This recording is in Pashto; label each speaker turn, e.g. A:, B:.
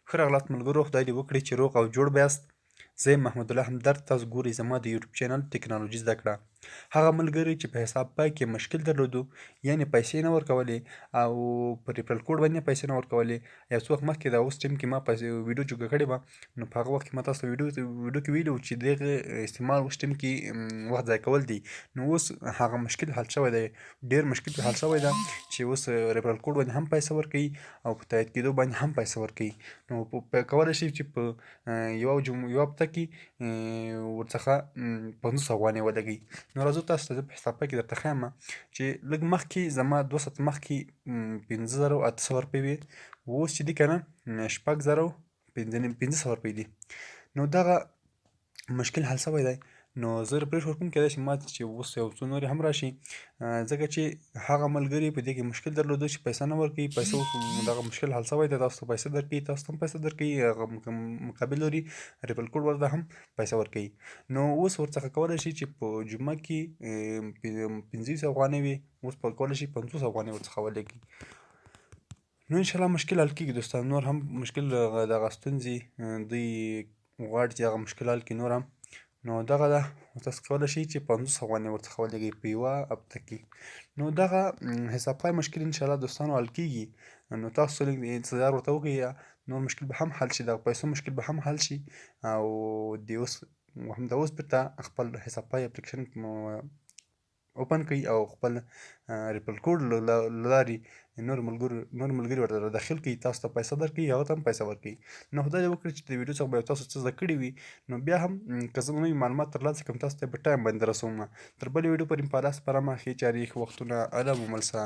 A: ښه راغلاست ملګرو، خدای دې وکړي چې روغ او جوړ به یاست. زه یم محمد الله همدرد، تاسو ګورئ زما د یوټیوب چینل ټکنالوژي زده کړه. هغه ملګري چې په حساب پای کې مشکل درلودو، یعنې پیسې نه ورکولې او په ریفرل کوډ باندې پیسې نه ورکولې، یو څه وخت مخکې د اوس ټیم کې ما ویډیو جوړه کړې وه، نو په هغه وخت کې ما تاسو ته ویډیو کې ویلي وو چې دغه استعمال اوس ټیم کې وخت ضایع کول دي. نو اوس هغه مشکل حل شوی دی، ډېر مشکل حل شوی ده چې اوس ریفرل کوډ باندې هم پیسې ورکوي او په تایید کېدو باندې هم پیسې ورکوي. نو کولی شئ چې په یوه هفته کې ورڅخه 500 افغانۍ ولګوئ. نو راځو تاسو ته زه په حساب پای کې درته ښیم چې لږ مخکې زما 2 ساعته مخکې 5800 روپۍ وې، اوس چې دي که نه 6000 روپۍ دي. نو دغه مشکل حل شوی دی. نو زه ريفرش ورکوم، کېدای شي ما چې اوس یو څو نورې هم راشي، ځکه چې هغه ملګري په دې کې مشکل درلوده چې پیسې نه ورکوي، پیسې اوس دغه مشکل حل شوی دی، تاسو ته پیسې درکوي، تاسو ته هم پیسې درکوي، هغه مقابل لري ریفرل کوډ ورته هم پیسې ورکوي. نو اوس ورڅخه کولی شي چې په جمعه کې 500 افغانۍ وي، اوس په کولی شي 500 افغانۍ ورڅخه ولګي. نو انشاءالله مشکل حل کېږي دوستان. نور هم مشکل دغه ستونزې دوی غواړي چې هغه مشکل حل کړي نور هم. نو دغه ده، تاسو کولی شئ چې 500 افغانۍ ورڅخه ولګوئ په یوه هفته کې. نو دغه حساب پای مشکل انشاءالله دوستانو حل کېږي. نو تاسو لږ انتظار ورته وکړئ، نور مشکل به هم حل شي، دغه پیسو مشکل به هم حل شي او د اوس بېرته خپل حساب پای اپلیکیشن اوپن کړئ او خپل ریفرل کوډ له لارې نور ملګري ورته داخل کړئ، تاسو ته پیسې درکوي، هغه ته هم پیسې ورکوي. نو خدای دې وکړي چې د ویډیو څخه به تاسو څه زده کړي وي. نو بیا هم که زه نوي معلومات ترلاسه کړم، تاسو ته په ټایم باندې رسوم. تر بلې ویډیو پورې په الله سپارم، ښې چارې ښه وختونه، الله مو مل شه.